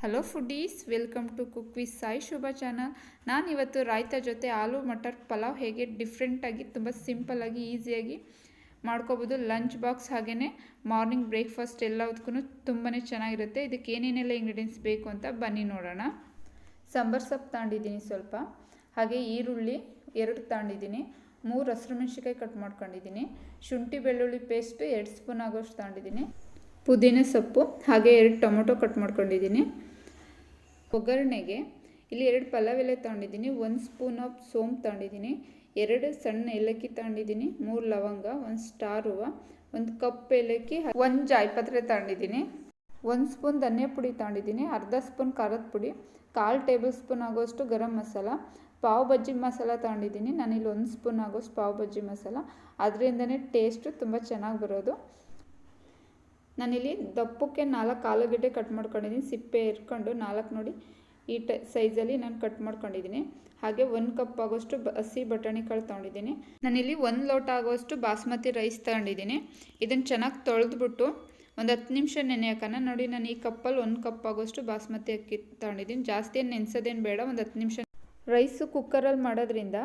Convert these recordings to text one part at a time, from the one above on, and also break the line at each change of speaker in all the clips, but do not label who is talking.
Hello foodies, welcome to cook with Sai Shubha channel. ನಾನಿವತ್ತು ರಾಯ್ತಾ ಜೊತೆ ಆಲೂ ಮಟರ್ ಪಲಾವ್ ಹೇಗೆ ಡಿಫ್ರೆಂಟಾಗಿ ತುಂಬ ಸಿಂಪಲ್ಲಾಗಿ ಈಸಿಯಾಗಿ ಮಾಡ್ಕೋಬೋದು. ಲಂಚ್ ಬಾಕ್ಸ್ ಹಾಗೆಯೇ ಮಾರ್ನಿಂಗ್ ಬ್ರೇಕ್ಫಾಸ್ಟ್ ಎಲ್ಲದಕ್ಕೂ ತುಂಬಾ ಚೆನ್ನಾಗಿರುತ್ತೆ. ಇದಕ್ಕೆ ಏನೇನೆಲ್ಲ ಇಂಗ್ರೀಡಿಯೆಂಟ್ಸ್ ಬೇಕು ಅಂತ ಬನ್ನಿ ನೋಡೋಣ. ಸಾಂಬಾರ್ ಸೊಪ್ಪು ತಗೊಂಡಿದ್ದೀನಿ ಸ್ವಲ್ಪ, ಹಾಗೆ ಈರುಳ್ಳಿ 2 ತಗೊಂಡಿದ್ದೀನಿ, 3 ಹಸಿರು ಮೆಣಸಿನ್ಕಾಯಿ ಕಟ್ ಮಾಡ್ಕೊಂಡಿದ್ದೀನಿ, ಶುಂಠಿ ಬೆಳ್ಳುಳ್ಳಿ ಪೇಸ್ಟ್ 2 ಸ್ಪೂನ್ ಆಗೋಷ್ಟು ತಗೊಂಡಿದ್ದೀನಿ, ಪುದೀನ ಸೊಪ್ಪು ಹಾಗೆ 2 ಟೊಮೊಟೊ ಕಟ್ ಮಾಡ್ಕೊಂಡಿದ್ದೀನಿ. ಒಗ್ಗರಣೆಗೆ ಇಲ್ಲಿ 2 ಪಲಾವ್ ಎಲೆ ತಗೊಂಡಿದ್ದೀನಿ, 1 ಸ್ಪೂನ್ ಆಫ್ ಸೋಂಪು ತಗೊಂಡಿದ್ದೀನಿ, 2 ಸಣ್ಣ ಏಲಕ್ಕಿ ತಗೊಂಡಿದ್ದೀನಿ, 3 ಲವಂಗ, 1 ಸ್ಟಾರ್ ಹೂವು, 1 ಕಪ್ ಏಲಕ್ಕಿ, 1 ಜಾಯಿಪತ್ರೆ ತಗೊಂಡಿದ್ದೀನಿ, 1 ಸ್ಪೂನ್ ಧನಿಯಾ ಪುಡಿ ತಗೊಂಡಿದ್ದೀನಿ, ಅರ್ಧ ಸ್ಪೂನ್ ಖಾರದ ಪುಡಿ, 1/4 ಟೇಬಲ್ ಸ್ಪೂನ್ ಆಗೋಷ್ಟು ಗರಂ ಮಸಾಲ, ಪಾವ್ ಬಜ್ಜಿ ಮಸಾಲ ತಗೊಂಡಿದ್ದೀನಿ. ನಾನಿಲ್ಲಿ 1 ಸ್ಪೂನ್ ಆಗೋಷ್ಟು ಪಾವ್ ಬಜ್ಜಿ ಮಸಾಲ, ಅದರಿಂದನೇ ಟೇಸ್ಟು ತುಂಬ ಚೆನ್ನಾಗಿ ಬರೋದು. ನಾನಿಲ್ಲಿ ದಪ್ಪಕ್ಕೆ 4 ಆಲೂಗಡ್ಡೆ ಕಟ್ ಮಾಡ್ಕೊಂಡಿದ್ದೀನಿ, ಸಿಪ್ಪೆ ಇರ್ಕೊಂಡು 4 ನೋಡಿ ಈ ಸೈಜಲ್ಲಿ ನಾನು ಕಟ್ ಮಾಡ್ಕೊಂಡಿದ್ದೀನಿ. ಹಾಗೆ 1 ಕಪ್ ಆಗೋಷ್ಟು ಹಸಿ ಬಟಾಣಿ ಕಾಳು ತೊಗೊಂಡಿದ್ದೀನಿ. ನಾನಿಲ್ಲಿ 1 ಲೋಟ ಆಗೋಷ್ಟು ಬಾಸ್ಮತಿ ರೈಸ್ ತಗೊಂಡಿದ್ದೀನಿ. ಇದನ್ನು ಚೆನ್ನಾಗಿ ತೊಳೆದ್ಬಿಟ್ಟು ಒಂದು 10 ನಿಮಿಷ ನೆನೆ ಹಾಕೋಣ. ನೋಡಿ, ನಾನು ಈ ಕಪ್ಪಲ್ಲಿ 1 ಕಪ್ ಆಗೋಷ್ಟು ಬಾಸ್ಮತಿ ಅಕ್ಕಿ ತಗೊಂಡಿದ್ದೀನಿ. ಜಾಸ್ತಿ ಏನು ನೆನೆಸೋದೇನು ಬೇಡ, ಒಂದು 10 ನಿಮಿಷ. ರೈಸು ಕುಕ್ಕರಲ್ಲಿ ಮಾಡೋದ್ರಿಂದ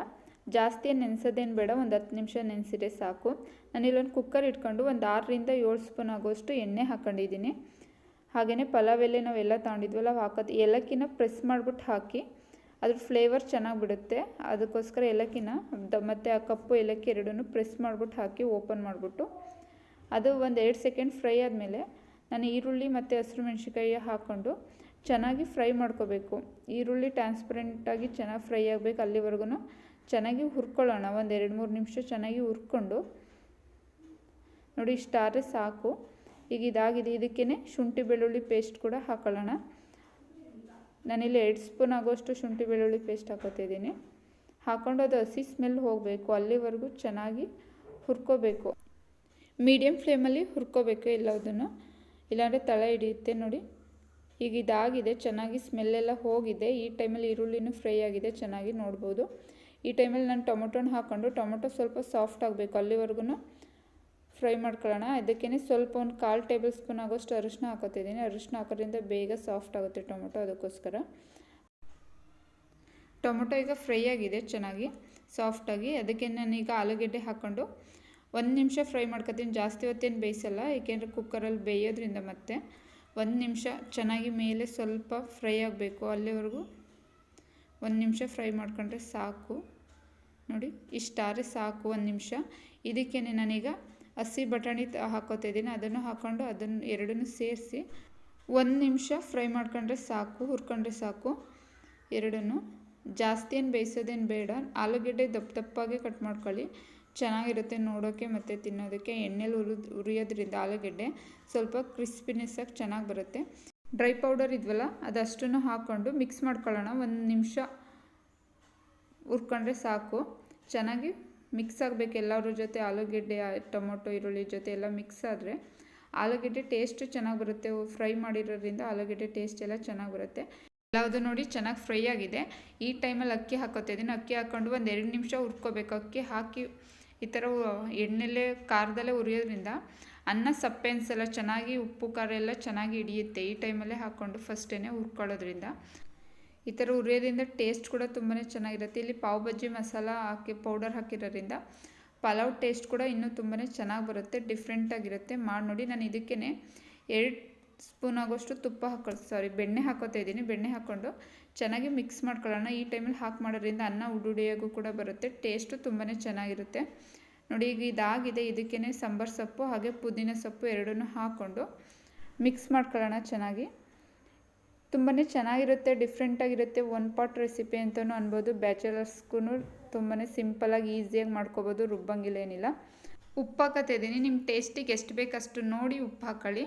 ಜಾಸ್ತಿ ಏನು ನೆನೆಸೋದೇನು ಬೇಡ, ಒಂದು 10 ನಿಮಿಷ ನೆನೆಸಿದ್ರೆ ಸಾಕು. ನಾನಿಲ್ಲೊಂದು ಕುಕ್ಕರ್ ಇಟ್ಕೊಂಡು ಒಂದು 6ರಿಂದ 7 ಸ್ಪೂನ್ ಆಗೋಷ್ಟು ಎಣ್ಣೆ ಹಾಕ್ಕೊಂಡಿದ್ದೀನಿ. ಹಾಗೆಯೇ ಪಲಾವ್ ಎಲೆ ನಾವೆಲ್ಲ ತಗೊಂಡಿದ್ವಲ್ಲ ಹಾಕೋದು, ಏಲಕ್ಕಿನ ಪ್ರೆಸ್ ಮಾಡಿಬಿಟ್ಟು ಹಾಕಿ, ಅದ್ರ ಫ್ಲೇವರ್ ಚೆನ್ನಾಗಿ ಬಿಡುತ್ತೆ. ಅದಕ್ಕೋಸ್ಕರ ಏಲಕ್ಕಿನ ಮತ್ತು ಆ ಕಪ್ಪು ಏಲಕ್ಕಿ ಎರಡನ್ನೂ ಪ್ರೆಸ್ ಮಾಡಿಬಿಟ್ಟು ಹಾಕಿ ಓಪನ್ ಮಾಡಿಬಿಟ್ಟು ಅದು ಒಂದು 2 ಸೆಕೆಂಡ್ ಫ್ರೈ ಆದಮೇಲೆ ನಾನು ಈರುಳ್ಳಿ ಮತ್ತು ಹಸಿರು ಮೆಣಸಿನ್ಕಾಯಿ ಹಾಕ್ಕೊಂಡು ಚೆನ್ನಾಗಿ ಫ್ರೈ ಮಾಡ್ಕೋಬೇಕು. ಈರುಳ್ಳಿ ಟ್ರಾನ್ಸ್ಪರೆಂಟಾಗಿ ಚೆನ್ನಾಗಿ ಫ್ರೈ ಆಗಬೇಕು, ಅಲ್ಲಿವರೆಗೂ ಚೆನ್ನಾಗಿ ಹುರ್ಕೊಳ್ಳೋಣ. ಒಂದು 2-3 ನಿಮಿಷ ಚೆನ್ನಾಗಿ ಹುರ್ಕೊಂಡು ನೋಡಿ, ಇಷ್ಟಾದರೆ ಸಾಕು. ಈಗ ಇದಾಗಿದೆ. ಇದಕ್ಕೇ ಶುಂಠಿ ಬೆಳ್ಳುಳ್ಳಿ ಪೇಸ್ಟ್ ಕೂಡ ಹಾಕೊಳ್ಳೋಣ. ನಾನಿಲ್ಲಿ 2 ಸ್ಪೂನ್ ಆಗೋಷ್ಟು ಶುಂಠಿ ಬೆಳ್ಳುಳ್ಳಿ ಪೇಸ್ಟ್ ಹಾಕೋತಿದ್ದೀನಿ. ಹಾಕ್ಕೊಂಡು ಅದು ಹಸಿ ಸ್ಮೆಲ್ ಹೋಗಬೇಕು, ಅಲ್ಲಿವರೆಗೂ ಚೆನ್ನಾಗಿ ಹುರ್ಕೋಬೇಕು. ಮೀಡಿಯಮ್ ಫ್ಲೇಮಲ್ಲಿ ಹುರ್ಕೋಬೇಕು ಎಲ್ಲದನ್ನು, ಇಲ್ಲಾಂದರೆ ತಳ ಹಿಡಿಯುತ್ತೆ. ನೋಡಿ, ಈಗ ಇದಾಗಿದೆ, ಚೆನ್ನಾಗಿ ಸ್ಮೆಲ್ಲೆಲ್ಲ ಹೋಗಿದೆ. ಈ ಟೈಮಲ್ಲಿ ಈರುಳ್ಳಿನೂ ಫ್ರೈ ಆಗಿದೆ, ಚೆನ್ನಾಗಿ ನೋಡ್ಬೋದು. ಈ ಟೈಮಲ್ಲಿ ನಾನು ಟೊಮೊಟೊನ ಹಾಕ್ಕೊಂಡು, ಟೊಮೊಟೊ ಸ್ವಲ್ಪ ಸಾಫ್ಟ್ ಆಗಬೇಕು, ಅಲ್ಲಿವರೆಗೂ ಫ್ರೈ ಮಾಡ್ಕೊಳ್ಳೋಣ. ಅದಕ್ಕೇ ಸ್ವಲ್ಪ 1/4 ಟೇಬಲ್ ಸ್ಪೂನ್ ಆಗೋಷ್ಟು ಅರಿಶಿನ ಹಾಕೋತಿದ್ದೀನಿ. ಅರಿಶಿನ ಹಾಕೋದ್ರಿಂದ ಬೇಗ ಸಾಫ್ಟ್ ಆಗುತ್ತೆ ಟೊಮೊಟೊ, ಅದಕ್ಕೋಸ್ಕರ. ಟೊಮೊಟೊ ಈಗ ಫ್ರೈ ಆಗಿದೆ ಚೆನ್ನಾಗಿ ಸಾಫ್ಟಾಗಿ. ಅದಕ್ಕೆ ನಾನೀಗ ಆಲೂಗೆಡ್ಡೆ ಹಾಕ್ಕೊಂಡು 1 ನಿಮಿಷ ಫ್ರೈ ಮಾಡ್ಕೊತೀನಿ. ಜಾಸ್ತಿ ಹೊತ್ತೇನು ಬೇಯಿಸಲ್ಲ, ಏಕೆಂದರೆ ಕುಕ್ಕರಲ್ಲಿ ಬೇಯೋದ್ರಿಂದ. ಮತ್ತೆ 1 ನಿಮಿಷ ಚೆನ್ನಾಗಿ ಮೇಲೆ ಸ್ವಲ್ಪ ಫ್ರೈ ಆಗಬೇಕು, ಅಲ್ಲಿವರೆಗೂ 1 ನಿಮಿಷ ಫ್ರೈ ಮಾಡ್ಕೊಂಡ್ರೆ ಸಾಕು. ನೋಡಿ, ಇಷ್ಟಾದರೆ ಸಾಕು 1 ನಿಮಿಷ. ಇದಕ್ಕೇ ನಾನೀಗ ಹಸಿ ಬಟಾಣಿ ಹಾಕೋತಿದ್ದೀನಿ. ಅದನ್ನು ಹಾಕ್ಕೊಂಡು ಅದನ್ನು ಎರಡನ್ನೂ ಸೇರಿಸಿ 1 ನಿಮಿಷ ಫ್ರೈ ಮಾಡ್ಕೊಂಡ್ರೆ ಸಾಕು, ಹುರ್ಕೊಂಡ್ರೆ ಸಾಕು ಎರಡನ್ನೂ. ಜಾಸ್ತಿ ಏನು ಬೇಯಿಸೋದೇನು ಬೇಡ. ಆಲೂಗೆಡ್ಡೆ ದಪ್ಪಾಗೆ ಕಟ್ ಮಾಡ್ಕೊಳ್ಳಿ, ಚೆನ್ನಾಗಿರುತ್ತೆ ನೋಡೋಕ್ಕೆ ಮತ್ತು ತಿನ್ನೋದಕ್ಕೆ. ಎಣ್ಣೆಲಿ ಉರಿಯೋದ್ರಿಂದ ಆಲೂಗೆಡ್ಡೆ ಸ್ವಲ್ಪ ಕ್ರಿಸ್ಪಿನೆಸ್ ಆಗಿ ಚೆನ್ನಾಗಿ ಬರುತ್ತೆ. ಡ್ರೈ ಪೌಡರ್ ಇದ್ವಲ್ಲ, ಅದಷ್ಟನ್ನು ಹಾಕ್ಕೊಂಡು ಮಿಕ್ಸ್ ಮಾಡ್ಕೊಳ್ಳೋಣ. 1 ನಿಮಿಷ ಹುರ್ಕೊಂಡ್ರೆ ಸಾಕು. ಚೆನ್ನಾಗಿ ಮಿಕ್ಸ್ ಆಗಬೇಕು ಎಲ್ಲರ ಜೊತೆ. ಆಲೂಗೆಡ್ಡೆ, ಟೊಮೊಟೊ, ಈರುಳ್ಳಿ ಜೊತೆ ಎಲ್ಲ ಮಿಕ್ಸ್ ಆದರೆ ಆಲೂಗೆಡ್ಡೆ ಟೇಸ್ಟು ಚೆನ್ನಾಗಿ ಬರುತ್ತೆ. ಫ್ರೈ ಮಾಡಿರೋದ್ರಿಂದ ಆಲೂಗೆಡ್ಡೆ ಟೇಸ್ಟ್ ಎಲ್ಲ ಚೆನ್ನಾಗಿ ಬರುತ್ತೆ. ಎಲ್ಲವುದು ನೋಡಿ ಚೆನ್ನಾಗಿ ಫ್ರೈ ಆಗಿದೆ. ಈ ಟೈಮಲ್ಲಿ ಅಕ್ಕಿ ಹಾಕೋತಿದ್ದೀನಿ. ಅಕ್ಕಿ ಹಾಕ್ಕೊಂಡು ಒಂದು 2 ನಿಮಿಷ ಹುರ್ಕೋಬೇಕು. ಅಕ್ಕಿ ಹಾಕಿ ಈ ಥರ ಎಣ್ಣೆಲ್ಲೇ ಖಾರದಲ್ಲೇ ಉರಿಯೋದ್ರಿಂದ ಅನ್ನ ಸಪ್ಪೆ ಅನ್ಸಲ್ಲ, ಚೆನ್ನಾಗಿ ಉಪ್ಪು ಖಾರ ಎಲ್ಲ ಚೆನ್ನಾಗಿ ಹಿಡಿಯುತ್ತೆ. ಈ ಟೈಮಲ್ಲೇ ಹಾಕ್ಕೊಂಡು ಫಸ್ಟೇ ಹುರ್ಕೊಳ್ಳೋದ್ರಿಂದ, ಈ ಥರ ಉರಿಯೋದ್ರಿಂದ ಟೇಸ್ಟ್ ಕೂಡ ತುಂಬಾ ಚೆನ್ನಾಗಿರುತ್ತೆ. ಇಲ್ಲಿ ಪಾವ್ ಬಜ್ಜಿ ಮಸಾಲ ಹಾಕಿ ಪೌಡರ್ ಹಾಕಿರೋದ್ರಿಂದ ಪಲಾವ್ ಟೇಸ್ಟ್ ಕೂಡ ಇನ್ನೂ ತುಂಬಾ ಚೆನ್ನಾಗಿ ಬರುತ್ತೆ, ಡಿಫ್ರೆಂಟಾಗಿರುತ್ತೆ. ಮಾಡಿ ನೋಡಿ. ನಾನು ಇದಕ್ಕೇ 2 ಸ್ಪೂನ್ ಆಗೋಷ್ಟು ಬೆಣ್ಣೆ ಹಾಕೋತಾ ಇದ್ದೀನಿ. ಬೆಣ್ಣೆ ಹಾಕ್ಕೊಂಡು ಚೆನ್ನಾಗಿ ಮಿಕ್ಸ್ ಮಾಡ್ಕೊಳ್ಳೋಣ. ಈ ಟೈಮಲ್ಲಿ ಮಾಡೋದ್ರಿಂದ ಅನ್ನ ಉಡುಡಿಯಾಗೂ ಕೂಡ ಬರುತ್ತೆ, ಟೇಸ್ಟು ತುಂಬಾ ಚೆನ್ನಾಗಿರುತ್ತೆ. ನೋಡಿ, ಈಗ ಇದಾಗಿದೆ. ಇದಕ್ಕೇ ಸಾಂಬಾರ್ ಸೊಪ್ಪು ಹಾಗೆ ಪುದೀನ ಸೊಪ್ಪು ಎರಡನ್ನೂ ಹಾಕ್ಕೊಂಡು ಮಿಕ್ಸ್ ಮಾಡ್ಕೊಳ್ಳೋಣ ಚೆನ್ನಾಗಿ. ತುಂಬಾ ಚೆನ್ನಾಗಿರುತ್ತೆ, ಡಿಫ್ರೆಂಟಾಗಿರುತ್ತೆ. 1 ಪಾಟ್ ರೆಸಿಪಿ ಅಂತಲೂ ಅನ್ಬೋದು. ಬ್ಯಾಚಲರ್ಸ್ಗೂ ತುಂಬಾ ಸಿಂಪಲಾಗಿ ಈಸಿಯಾಗಿ ಮಾಡ್ಕೋಬೋದು, ರುಬ್ಬಂಗಿಲ್ಲೇನಿಲ್ಲ. ಉಪ್ಪು ಹಾಕೋತಿದ್ದೀನಿ. ನಿಮ್ಮ ಟೇಸ್ಟಿಗೆ ಎಷ್ಟು ಬೇಕು ಅಷ್ಟು ನೋಡಿ ಉಪ್ಪು ಹಾಕ್ಕೊಳ್ಳಿ.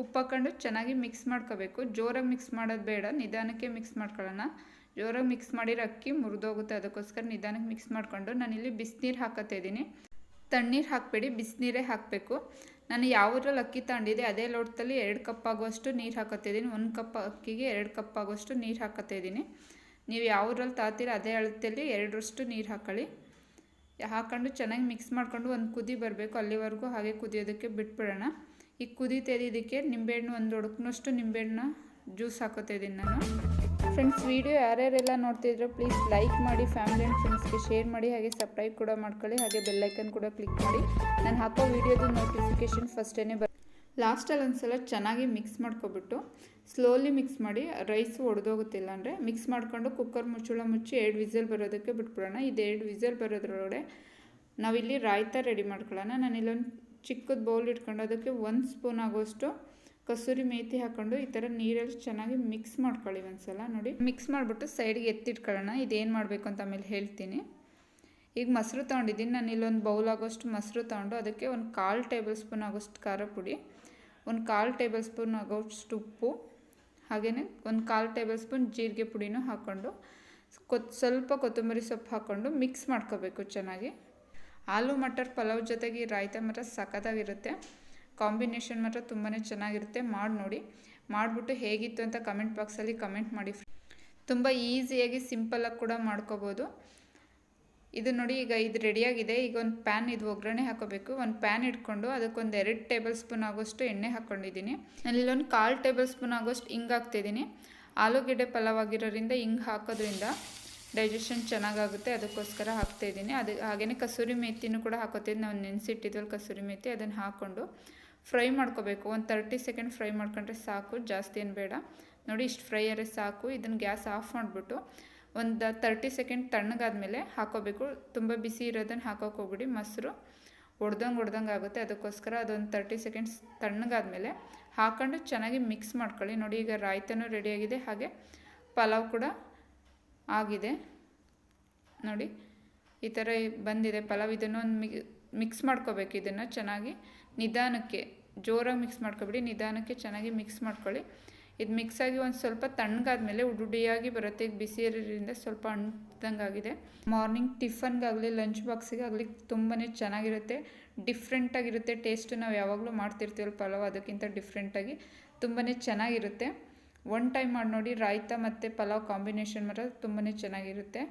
ಉಪ್ಪು ಹಾಕ್ಕೊಂಡು ಚೆನ್ನಾಗಿ ಮಿಕ್ಸ್ ಮಾಡ್ಕೋಬೇಕು. ಜೋರಾಗಿ ಮಿಕ್ಸ್ ಮಾಡೋದು ಬೇಡ, ನಿಧಾನಕ್ಕೆ ಮಿಕ್ಸ್ ಮಾಡ್ಕೊಳ್ಳೋಣ. ಜೋರಾಗಿ ಮಿಕ್ಸ್ ಮಾಡಿರೋ ಅಕ್ಕಿ ಮುರಿದೋಗುತ್ತೆ, ಅದಕ್ಕೋಸ್ಕರ ನಿಧಾನಕ್ಕೆ ಮಿಕ್ಸ್ ಮಾಡಿಕೊಂಡು ನಾನಿಲ್ಲಿ ಬಿಸಿನೀರು ಹಾಕೋತಿದ್ದೀನಿ. ತಣ್ಣೀರು ಹಾಕಬೇಡಿ, ಬಿಸಿನೀರೇ ಹಾಕಬೇಕು. ನಾನು ಯಾವುದ್ರಲ್ಲಿ ಅಕ್ಕಿ ತಗೊಂಡಿದ್ದೆ ಅದೇ ಲೋಟದಲ್ಲಿ 2 ಕಪ್ ಆಗೋಷ್ಟು ನೀರು ಹಾಕೋತಿದ್ದೀನಿ. 1 ಕಪ್ ಅಕ್ಕಿಗೆ 2 ಕಪ್ ಆಗೋಷ್ಟು ನೀರು ಹಾಕೋತಿದ್ದೀನಿ. ನೀವು ಯಾವುದ್ರಲ್ಲಿ ತಾತೀರ ಅದೇ ಅಳತೆಯಲ್ಲಿ 2ರಷ್ಟು ನೀರು ಹಾಕ್ಕೊಳ್ಳಿ. ಹಾಕ್ಕೊಂಡು ಚೆನ್ನಾಗಿ ಮಿಕ್ಸ್ ಮಾಡಿಕೊಂಡು ಒಂದು ಕುದಿ ಬರಬೇಕು, ಅಲ್ಲಿವರೆಗೂ ಹಾಗೆ ಕುದಿಯೋದಕ್ಕೆ ಬಿಟ್ಬಿಡೋಣ. ಈಗ ಕುದೀತಾ ಇದಕ್ಕೆ ನಿಂಬೆಹಣ್ಣು, 1 ಒಡಕ್ನಷ್ಟು ನಿಂಬೆಹಣ್ಣು ಜ್ಯೂಸ್ ಹಾಕೋತಾ ಇದ್ದೀನಿ ನಾನು. ಫ್ರೆಂಡ್ಸ್, ವಿಡಿಯೋ ಯಾರ್ಯಾರೆಲ್ಲ ನೋಡ್ತಿದ್ರೆ ಪ್ಲೀಸ್ ಲೈಕ್ ಮಾಡಿ, ಫ್ಯಾಮಿಲಿ ಆ್ಯಂಡ್ ಫ್ರೆಂಡ್ಸ್ಗೆ ಶೇರ್ ಮಾಡಿ, ಹಾಗೆ ಸಬ್ಸ್ಕ್ರೈಬ್ ಕೂಡ ಮಾಡ್ಕೊಳ್ಳಿ, ಹಾಗೆ ಬೆಲ್ಲೈಕನ್ ಕೂಡ ಕ್ಲಿಕ್ ಮಾಡಿ. ನಾನು ಹಾಕೋ ವಿಡಿಯೋದು ನೋಟಿಫಿಕೇಷನ್ ಫಸ್ಟೇ ಲಾಸ್ಟಲ್ಲಿ ಒಂದು ಸಲ ಚೆನ್ನಾಗಿ ಮಿಕ್ಸ್ ಮಾಡ್ಕೊಬಿಟ್ಟು ಸ್ಲೋಲಿ ಮಿಕ್ಸ್ ಮಾಡಿ, ರೈಸು ಒಡೆದೋಗುತ್ತಿಲ್ಲ ಅಂದರೆ ಮಿಕ್ಸ್ ಮಾಡಿಕೊಂಡು ಕುಕ್ಕರ್ ಮುಚ್ಚಳ ಮುಚ್ಚಿ 2 ವಿಸಲ್ ಬರೋದಕ್ಕೆ ಬಿಟ್ಬಿಡೋಣ. ಇದು 2 ವಿಸಲ್ ಬರೋದ್ರೊಳಗಡೆ ನಾವಿಲ್ಲಿ ರಾಯ್ತ ರೆಡಿ ಮಾಡ್ಕೊಳ್ಳೋಣ. ನಾನಿಲ್ಲೊಂದು ಚಿಕ್ಕದು ಬೌಲ್ ಇಟ್ಕೊಂಡು ಅದಕ್ಕೆ 1 ಸ್ಪೂನ್ ಆಗೋಷ್ಟು ಕಸೂರಿ ಮೇಥಿ ಹಾಕ್ಕೊಂಡು ಈ ಥರ ನೀರಲ್ಲಿ ಚೆನ್ನಾಗಿ ಮಿಕ್ಸ್ ಮಾಡ್ಕೊಳ್ಳಿ. ಒಂದು ಸಲ ನೋಡಿ ಮಿಕ್ಸ್ ಮಾಡಿಬಿಟ್ಟು ಸೈಡ್ಗೆ ಎತ್ತಿಟ್ಕೊಳ್ಳೋಣ. ಇದೇನು ಮಾಡಬೇಕು ಅಂತ ಆಮೇಲೆ ಹೇಳ್ತೀನಿ. ಈಗ ಮೊಸರು ತೊಗೊಂಡಿದ್ದೀನಿ. ನಾನು ಇಲ್ಲೊಂದು ಬೌಲ್ ಆಗೋಷ್ಟು ಮೊಸರು ತೊಗೊಂಡು ಅದಕ್ಕೆ ಒಂದು 1/4 ಟೇಬಲ್ ಸ್ಪೂನ್ ಆಗೋಷ್ಟು ಖಾರ ಪುಡಿ, ಒಂದು 1/4 ಟೇಬಲ್ ಸ್ಪೂನ್ ಆಗೋಷ್ಟು ಉಪ್ಪು, ಹಾಗೆಯೇ ಒಂದು 1/4 ಟೇಬಲ್ ಸ್ಪೂನ್ ಜೀರಿಗೆ ಪುಡಿನೂ ಹಾಕ್ಕೊಂಡು ಸ್ವಲ್ಪ ಕೊತ್ತಂಬರಿ ಸೊಪ್ಪು ಹಾಕ್ಕೊಂಡು ಮಿಕ್ಸ್ ಮಾಡ್ಕೋಬೇಕು ಚೆನ್ನಾಗಿ. ಆಲೂ ಮಟರ್ ಪಲಾವ್ ಜೊತೆಗೆ ರಾಯ್ತ ಮಾತ್ರ ಸಖತ್ತಾಗಿರುತ್ತೆ. ಕಾಂಬಿನೇಷನ್ ಮಾತ್ರ ತುಂಬಾ ಚೆನ್ನಾಗಿರುತ್ತೆ. ಮಾಡಿ ನೋಡಿ, ಮಾಡಿಬಿಟ್ಟು ಹೇಗಿತ್ತು ಅಂತ ಕಮೆಂಟ್ ಬಾಕ್ಸಲ್ಲಿ ಕಮೆಂಟ್ ಮಾಡಿ. ತುಂಬ ಈಸಿಯಾಗಿ ಸಿಂಪಲಾಗಿ ಕೂಡ ಮಾಡ್ಕೋಬೋದು. ಇದು ನೋಡಿ, ಈಗ ಇದು ರೆಡಿಯಾಗಿದೆ. ಈಗ ಒಂದು ಪ್ಯಾನ್, ಇದು ಒಗ್ಗರಣೆ ಹಾಕೋಬೇಕು. ಒಂದು ಪ್ಯಾನ್ ಇಟ್ಕೊಂಡು ಅದಕ್ಕೊಂದು 2 ಟೇಬಲ್ ಸ್ಪೂನ್ ಆಗೋಷ್ಟು ಎಣ್ಣೆ ಹಾಕ್ಕೊಂಡಿದ್ದೀನಿ. ನಾನಿಲ್ಲೊಂದು 1/4 ಟೇಬಲ್ ಸ್ಪೂನ್ ಆಗೋಷ್ಟು ಹಿಂಗೆ ಹಾಕ್ತಿದ್ದೀನಿ. ಆಲೂಗೆಡ್ಡೆ ಪಲಾವ್ ಆಗಿರೋದ್ರಿಂದ ಹಿಂಗೆ ಹಾಕೋದ್ರಿಂದ ಡೈಜೆಷನ್ ಚೆನ್ನಾಗಾಗುತ್ತೆ, ಅದಕ್ಕೋಸ್ಕರ ಹಾಕ್ತಾಯಿದ್ದೀನಿ. ಹಾಗೆಯೇ ಕಸೂರಿ ಮೇಥಿನೂ ಕೂಡ ಹಾಕೋತಿದ್ದು. ನಾವು ನೆನೆಸಿಟ್ಟಿದ್ವಲ್ಲ ಕಸೂರಿ ಮೇಥಿ, ಅದನ್ನು ಹಾಕ್ಕೊಂಡು ಫ್ರೈ ಮಾಡ್ಕೋಬೇಕು. ಒಂದು 30 ಸೆಕೆಂಡ್ ಫ್ರೈ ಮಾಡ್ಕೊಂಡ್ರೆ ಸಾಕು, ಜಾಸ್ತಿ ಏನು ಬೇಡ. ನೋಡಿ, ಇಷ್ಟು ಫ್ರೈ ಆದರೆ ಸಾಕು. ಇದನ್ನು ಗ್ಯಾಸ್ ಆಫ್ ಮಾಡಿಬಿಟ್ಟು ಒಂದು 30 ಸೆಕೆಂಡ್ ತಣ್ಣಗಾದ್ಮೇಲೆ ಹಾಕೋಬೇಕು. ತುಂಬ ಬಿಸಿ ಇರೋದನ್ನು ಹಾಕೋಕೆ ಹೋಗ್ಬಿಡಿ, ಮೊಸರು ಒಡ್ದಂಗೆ ಆಗುತ್ತೆ. ಅದಕ್ಕೋಸ್ಕರ ಅದೊಂದು 30 ಸೆಕೆಂಡ್ಸ್ ತಣ್ಣಗಾದ್ಮೇಲೆ ಹಾಕ್ಕೊಂಡು ಚೆನ್ನಾಗಿ ಮಿಕ್ಸ್ ಮಾಡ್ಕೊಳ್ಳಿ. ನೋಡಿ, ಈಗ ರಾಯ್ತನೂ ರೆಡಿಯಾಗಿದೆ, ಹಾಗೆ ಪಲಾವ್ ಕೂಡ ಆಗಿದೆ. ನೋಡಿ, ಈ ಥರ ಬಂದಿದೆ ಪಲಾವ್. ಇದನ್ನು ಒಂದು ಮಿಕ್ಸ್ ಮಾಡ್ಕೋಬೇಕು. ಇದನ್ನು ಚೆನ್ನಾಗಿ ನಿಧಾನಕ್ಕೆ, ಜೋರಾಗಿ ಮಿಕ್ಸ್ ಮಾಡ್ಕೊಬಿಡಿ, ನಿಧಾನಕ್ಕೆ ಚೆನ್ನಾಗಿ ಮಿಕ್ಸ್ ಮಾಡ್ಕೊಳ್ಳಿ. ಇದು ಮಿಕ್ಸಾಗಿ ಒಂದು ಸ್ವಲ್ಪ ತಣ್ಣಗಾದ್ಮೇಲೆ ಉಡುಡಿಯಾಗಿ ಬರುತ್ತೆ. ಈಗ ಬಿಸಿ ಇರೋದ್ರಿಂದ ಸ್ವಲ್ಪ ಅಂಟ್ದಂಗಾಗಿದೆ. ಮಾರ್ನಿಂಗ್ ಟಿಫನ್ಗಾಗಲಿ ಲಂಚ್ ಬಾಕ್ಸಿಗಾಗಲಿ ತುಂಬಾ ಚೆನ್ನಾಗಿರುತ್ತೆ, ಡಿಫ್ರೆಂಟಾಗಿರುತ್ತೆ. ಟೇಸ್ಟು ನಾವು ಯಾವಾಗಲೂ ಮಾಡ್ತಿರ್ತೀವಲ್ಲ ಪಲಾವ್, ಅದಕ್ಕಿಂತ ಡಿಫ್ರೆಂಟಾಗಿ ತುಂಬಾ ಚೆನ್ನಾಗಿರುತ್ತೆ. 1 ಟೈಮ್ ಮಾಡಿ ನೋಡಿ. ರಾಯ್ತ ಮತ್ತು ಪಲಾವ್ ಕಾಂಬಿನೇಷನ್ ಮಾತ್ರ ತುಂಬಾ ಚೆನ್ನಾಗಿರುತ್ತೆ.